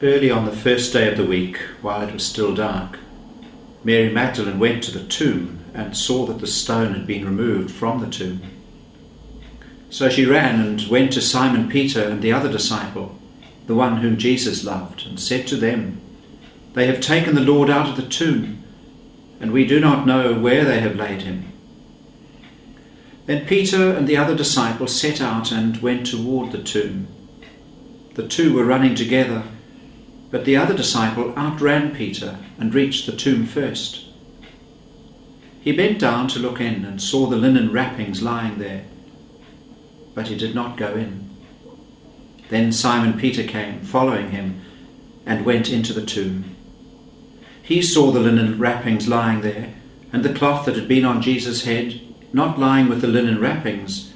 Early on the first day of the week, while it was still dark, Mary Magdalene went to the tomb and saw that the stone had been removed from the tomb. So she ran and went to Simon Peter and the other disciple, the one whom Jesus loved, and said to them, "They have taken the Lord out of the tomb, and we do not know where they have laid him." Then Peter and the other disciple set out and went toward the tomb. The two were running together, but the other disciple outran Peter and reached the tomb first. He bent down to look in and saw the linen wrappings lying there, but he did not go in. Then Simon Peter came, following him, and went into the tomb. He saw the linen wrappings lying there, and the cloth that had been on Jesus' head, not lying with the linen wrappings,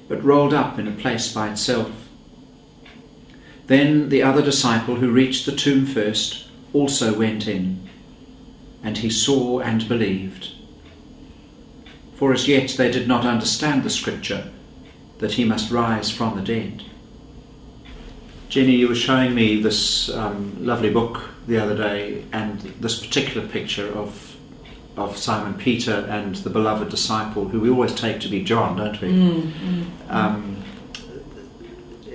but rolled up in a place by itself. Then the other disciple, who reached the tomb first, also went in, and he saw and believed. For as yet they did not understand the scripture, that he must rise from the dead. Jenny, you were showing me this lovely book the other day, and this particular picture of Simon Peter and the beloved disciple, who we always take to be John, don't we?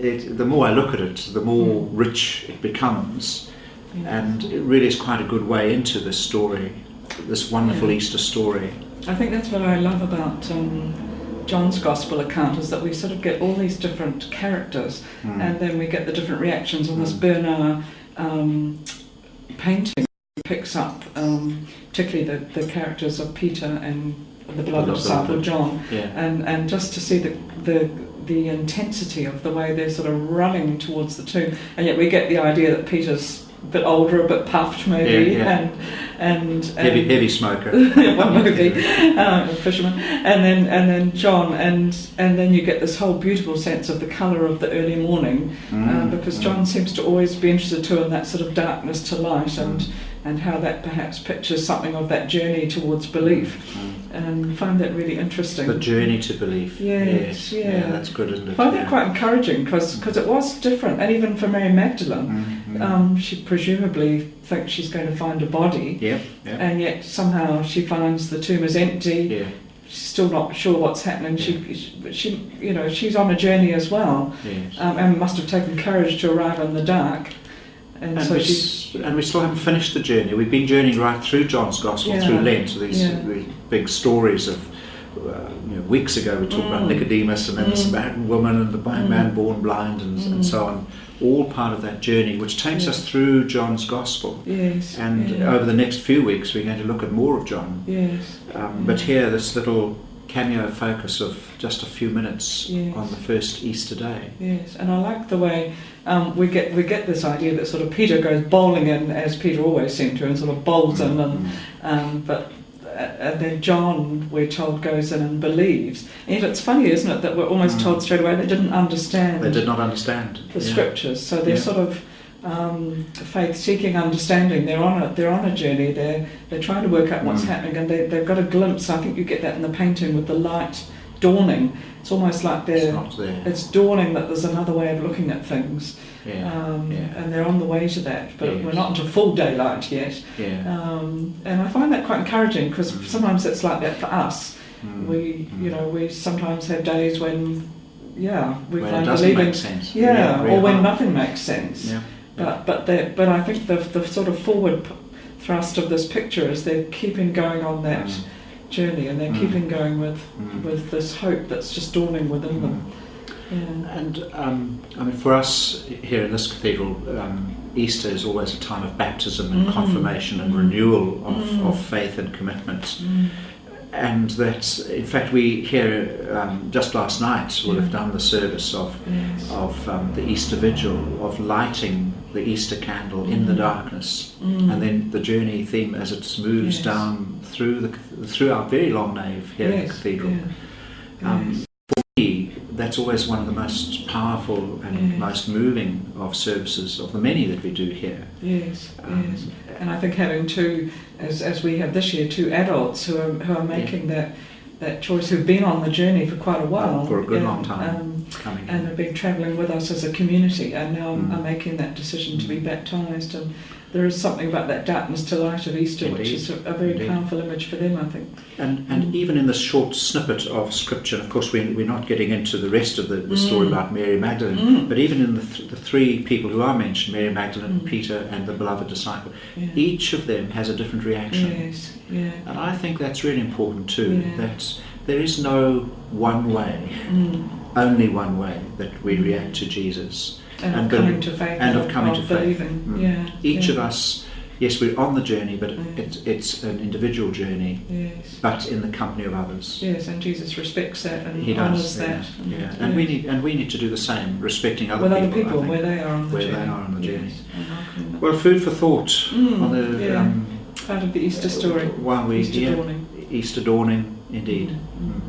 The more I look at it, the more rich it becomes, and it really is quite a good way into this story, this wonderful Easter story. I think that's what I love about John's Gospel account, is that we sort of get all these different characters, and then we get the different reactions on this Bernard painting. Picks up particularly the characters of Peter and the beloved disciple John, and just to see the intensity of the way they're sort of running towards the tomb, and yet we get the idea that Peter's a bit older, a bit puffed maybe, and heavy smoker, one movie, fisherman, and then John, and then you get this whole beautiful sense of the colour of the early morning, because John seems to always be interested too in that sort of darkness to light, and how that perhaps pictures something of that journey towards belief, and find that really interesting. The journey to belief. Yes, that's good, isn't it? I find that quite encouraging, because it was different, and even for Mary Magdalene, she presumably thinks she's going to find a body, and yet somehow she finds the tomb is empty. She's still not sure what's happening. She's on a journey as well, and must have taken courage to arrive in the dark. And so we still haven't finished the journey. We've been journeying right through John's Gospel, through Lent, so these big stories of weeks ago we talked about Nicodemus, and then the Samaritan woman, and the man born blind, and so on. All part of that journey, which takes us through John's Gospel. Over the next few weeks we're going to look at more of John. But here, this little cameo focus of just a few minutes on the first Easter day. And I like the way we get this idea that sort of Peter goes bowling in, as Peter always seemed to, and sort of bowls in, and then John, we're told, goes in and believes. And it's funny, isn't it, that we're almost told straight away they didn't understand. They did not understand the scriptures, so they're sort of faith-seeking understanding. They're on a journey. They're trying to work out what's happening, and they've got a glimpse. I think you get that in the painting with the light dawning. It's almost like it's dawning that there's another way of looking at things, and they're on the way to that. But we're not into full daylight yet. And I find that quite encouraging, because sometimes it's like that for us. We sometimes have days when we find believing, or when nothing makes sense. But I think the sort of forward thrust of this picture is they're keeping going on that journey, and they're keeping going with this hope that's just dawning within them. And for us here in this cathedral, Easter is always a time of baptism and confirmation and renewal of faith and commitment. And that, in fact, we here just last night will have done the service of the Easter Vigil, of lighting the Easter candle in the darkness, and then the journey theme as it moves down through our very long nave here in the cathedral. For me, that's always one of the most powerful and most moving of services, of the many that we do here. And I think having two, as we have this year, two adults who are making that that choice, who've been on the journey for quite a while. For a good long time. Coming and have been travelling with us as a community, and now are making that decision to be Mm. baptised. And there is something about that darkness to light of Easter, which Indeed. is a very Indeed. powerful image for them, I think. And even in this short snippet of scripture, of course we're not getting into the rest of the story about Mary Magdalene, but even in the three people who are mentioned, Mary Magdalene, Peter and the beloved disciple, Yeah. each of them has a different reaction. Yes, yeah. And I think that's really important too, Yeah. that there is no one way, only one way that we react to Jesus. And And of coming bel- to faith. and of coming to faith. believing. Mm. Yeah. Each yeah. of us, yes, we're on the journey, but Yeah. it's an individual journey, Yes. but in the company of others. Yes, and Jesus respects that and He honours does, yeah, that. yeah. And we need to do the same, respecting other with people. other people I think. where they are on the Where journey. they are on the journey. Yes, and welcoming them. Well, food for thought on the yeah. Part of the Easter story. while we're Easter here. dawning. Easter dawning, indeed. Mm. Mm.